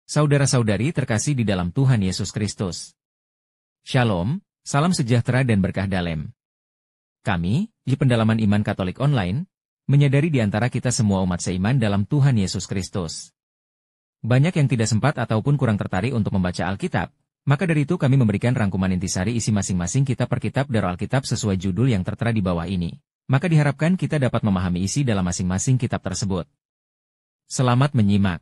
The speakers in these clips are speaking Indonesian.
Saudara-saudari terkasih di dalam Tuhan Yesus Kristus. Shalom, salam sejahtera dan berkah dalam. Kami, di Pendalaman Iman Katolik Online, menyadari di antara kita semua umat seiman dalam Tuhan Yesus Kristus. Banyak yang tidak sempat ataupun kurang tertarik untuk membaca Alkitab, maka dari itu kami memberikan rangkuman intisari isi masing-masing kitab per kitab dari Alkitab sesuai judul yang tertera di bawah ini. Maka diharapkan kita dapat memahami isi dalam masing-masing kitab tersebut. Selamat menyimak.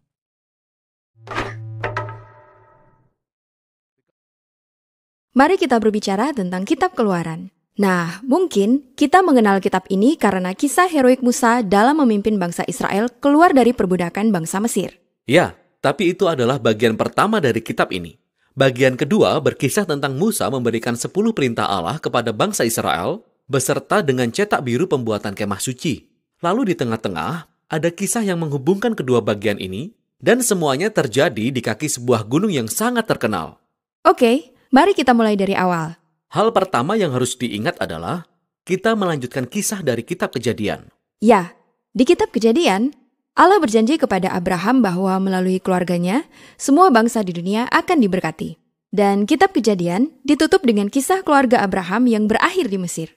Mari kita berbicara tentang kitab Keluaran. Nah, mungkin kita mengenal kitab ini karena kisah heroik Musa dalam memimpin bangsa Israel keluar dari perbudakan bangsa Mesir. Ya, tapi itu adalah bagian pertama dari kitab ini. Bagian kedua berkisah tentang Musa memberikan 10 perintah Allah kepada bangsa Israel, beserta dengan cetak biru pembuatan kemah suci. Lalu di tengah-tengah, ada kisah yang menghubungkan kedua bagian ini, dan semuanya terjadi di kaki sebuah gunung yang sangat terkenal. Oke, mari kita mulai dari awal. Hal pertama yang harus diingat adalah, kita melanjutkan kisah dari kitab Kejadian. Ya, di kitab Kejadian, Allah berjanji kepada Abraham bahwa melalui keluarganya, semua bangsa di dunia akan diberkati. Dan kitab Kejadian ditutup dengan kisah keluarga Abraham yang berakhir di Mesir.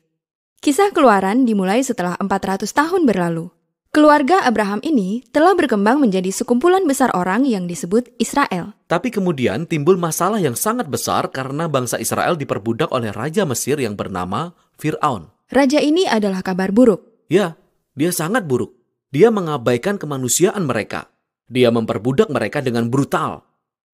Kisah Keluaran dimulai setelah 400 tahun berlalu. Keluarga Abraham ini telah berkembang menjadi sekumpulan besar orang yang disebut Israel. Tapi kemudian timbul masalah yang sangat besar karena bangsa Israel diperbudak oleh Raja Mesir yang bernama Fir'aun. Raja ini adalah kabar buruk. Ya, dia sangat buruk. Dia mengabaikan kemanusiaan mereka. Dia memperbudak mereka dengan brutal.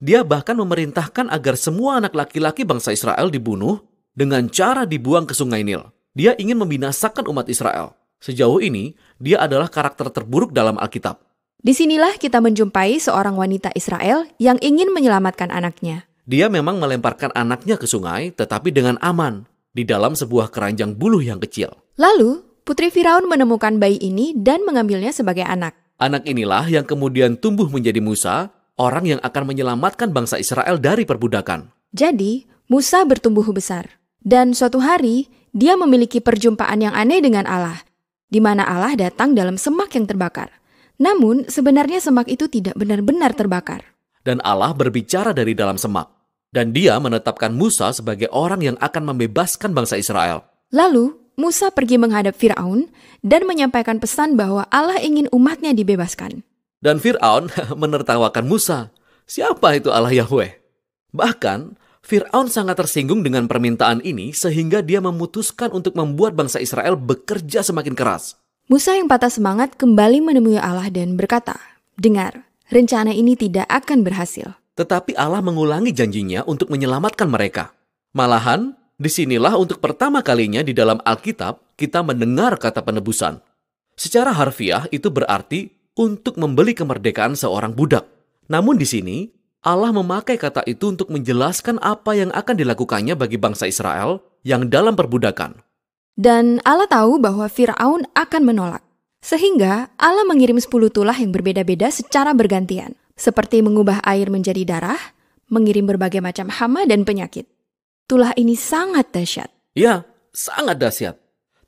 Dia bahkan memerintahkan agar semua anak laki-laki bangsa Israel dibunuh dengan cara dibuang ke Sungai Nil. Dia ingin membinasakan umat Israel. Sejauh ini, dia adalah karakter terburuk dalam Alkitab. Disinilah kita menjumpai seorang wanita Israel yang ingin menyelamatkan anaknya. Dia memang melemparkan anaknya ke sungai, tetapi dengan aman, di dalam sebuah keranjang buluh yang kecil. Lalu, putri Firaun menemukan bayi ini dan mengambilnya sebagai anak. Anak inilah yang kemudian tumbuh menjadi Musa, orang yang akan menyelamatkan bangsa Israel dari perbudakan. Jadi, Musa bertumbuh besar. Dan suatu hari, dia memiliki perjumpaan yang aneh dengan Allah, di mana Allah datang dalam semak yang terbakar. Namun, sebenarnya semak itu tidak benar-benar terbakar. Dan Allah berbicara dari dalam semak. Dan dia menetapkan Musa sebagai orang yang akan membebaskan bangsa Israel. Lalu, Musa pergi menghadap Firaun dan menyampaikan pesan bahwa Allah ingin umatnya dibebaskan. Dan Fir'aun menertawakan Musa. Siapa itu Allah Yahweh? Bahkan, Fir'aun sangat tersinggung dengan permintaan ini sehingga dia memutuskan untuk membuat bangsa Israel bekerja semakin keras. Musa yang patah semangat kembali menemui Allah dan berkata, "Dengar, rencana ini tidak akan berhasil." Tetapi Allah mengulangi janjinya untuk menyelamatkan mereka. Malahan, disinilah untuk pertama kalinya di dalam Alkitab kita mendengar kata penebusan. Secara harfiah itu berarti untuk membeli kemerdekaan seorang budak. Namun di sini, Allah memakai kata itu untuk menjelaskan apa yang akan dilakukannya bagi bangsa Israel yang dalam perbudakan. Dan Allah tahu bahwa Firaun akan menolak. Sehingga Allah mengirim 10 tulah yang berbeda-beda secara bergantian. Seperti mengubah air menjadi darah, mengirim berbagai macam hama dan penyakit. Tulah ini sangat dahsyat. Ya, sangat dahsyat.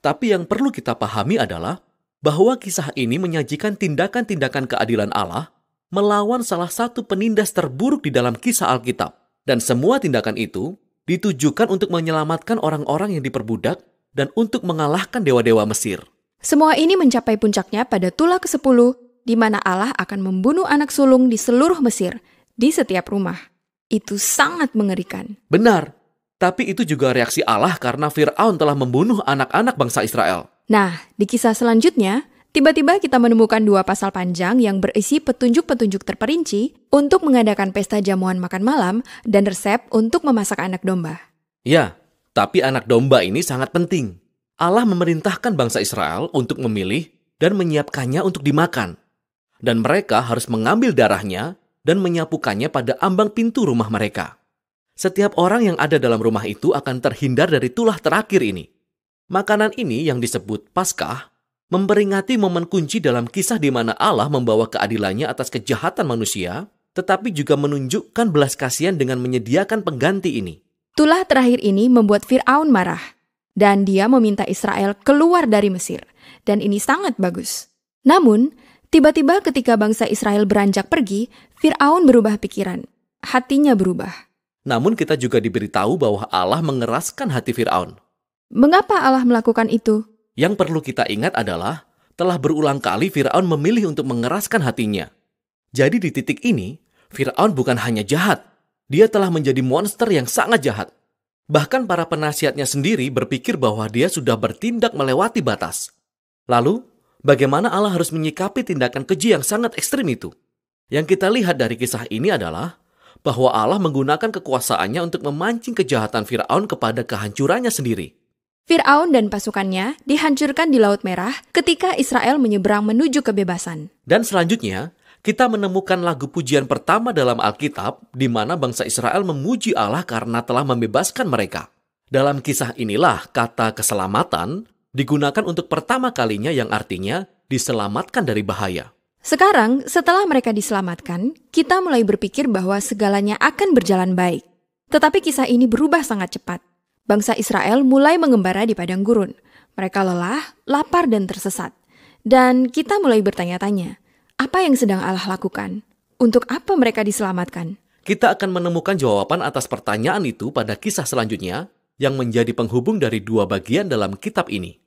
Tapi yang perlu kita pahami adalah bahwa kisah ini menyajikan tindakan-tindakan keadilan Allah melawan salah satu penindas terburuk di dalam kisah Alkitab. Dan semua tindakan itu ditujukan untuk menyelamatkan orang-orang yang diperbudak dan untuk mengalahkan dewa-dewa Mesir. Semua ini mencapai puncaknya pada tulah ke-10, di mana Allah akan membunuh anak sulung di seluruh Mesir, di setiap rumah. Itu sangat mengerikan. Benar, tapi itu juga reaksi Allah karena Fir'aun telah membunuh anak-anak bangsa Israel. Nah, di kisah selanjutnya, tiba-tiba kita menemukan 2 pasal panjang yang berisi petunjuk-petunjuk terperinci untuk mengadakan pesta jamuan makan malam dan resep untuk memasak anak domba. Ya, tapi anak domba ini sangat penting. Allah memerintahkan bangsa Israel untuk memilih dan menyiapkannya untuk dimakan. Dan mereka harus mengambil darahnya dan menyapukannya pada ambang pintu rumah mereka. Setiap orang yang ada dalam rumah itu akan terhindar dari tulah terakhir ini. Makanan ini yang disebut Paskah memperingati momen kunci dalam kisah di mana Allah membawa keadilannya atas kejahatan manusia, tetapi juga menunjukkan belas kasihan dengan menyediakan pengganti ini. Tulah terakhir ini membuat Fir'aun marah, dan dia meminta Israel keluar dari Mesir, dan ini sangat bagus. Namun, Tiba-tiba ketika bangsa Israel beranjak pergi, Fir'aun berubah pikiran. Hatinya berubah. Namun kita juga diberitahu bahwa Allah mengeraskan hati Fir'aun. Mengapa Allah melakukan itu? Yang perlu kita ingat adalah, telah berulang kali Fir'aun memilih untuk mengeraskan hatinya. Jadi di titik ini, Fir'aun bukan hanya jahat, dia telah menjadi monster yang sangat jahat. Bahkan para penasihatnya sendiri berpikir bahwa dia sudah bertindak melewati batas. Lalu, bagaimana Allah harus menyikapi tindakan keji yang sangat ekstrim itu? Yang kita lihat dari kisah ini adalah bahwa Allah menggunakan kekuasaannya untuk memancing kejahatan Fir'aun kepada kehancurannya sendiri. Fir'aun dan pasukannya dihancurkan di Laut Merah ketika Israel menyeberang menuju kebebasan. Dan selanjutnya, kita menemukan lagu pujian pertama dalam Alkitab di mana bangsa Israel memuji Allah karena telah membebaskan mereka. Dalam kisah inilah kata keselamatan digunakan untuk pertama kalinya yang artinya diselamatkan dari bahaya. Sekarang, setelah mereka diselamatkan, kita mulai berpikir bahwa segalanya akan berjalan baik. Tetapi kisah ini berubah sangat cepat. Bangsa Israel mulai mengembara di padang gurun. Mereka lelah, lapar, dan tersesat. Dan kita mulai bertanya-tanya, apa yang sedang Allah lakukan? Untuk apa mereka diselamatkan? Kita akan menemukan jawaban atas pertanyaan itu pada kisah selanjutnya yang menjadi penghubung dari dua bagian dalam kitab ini.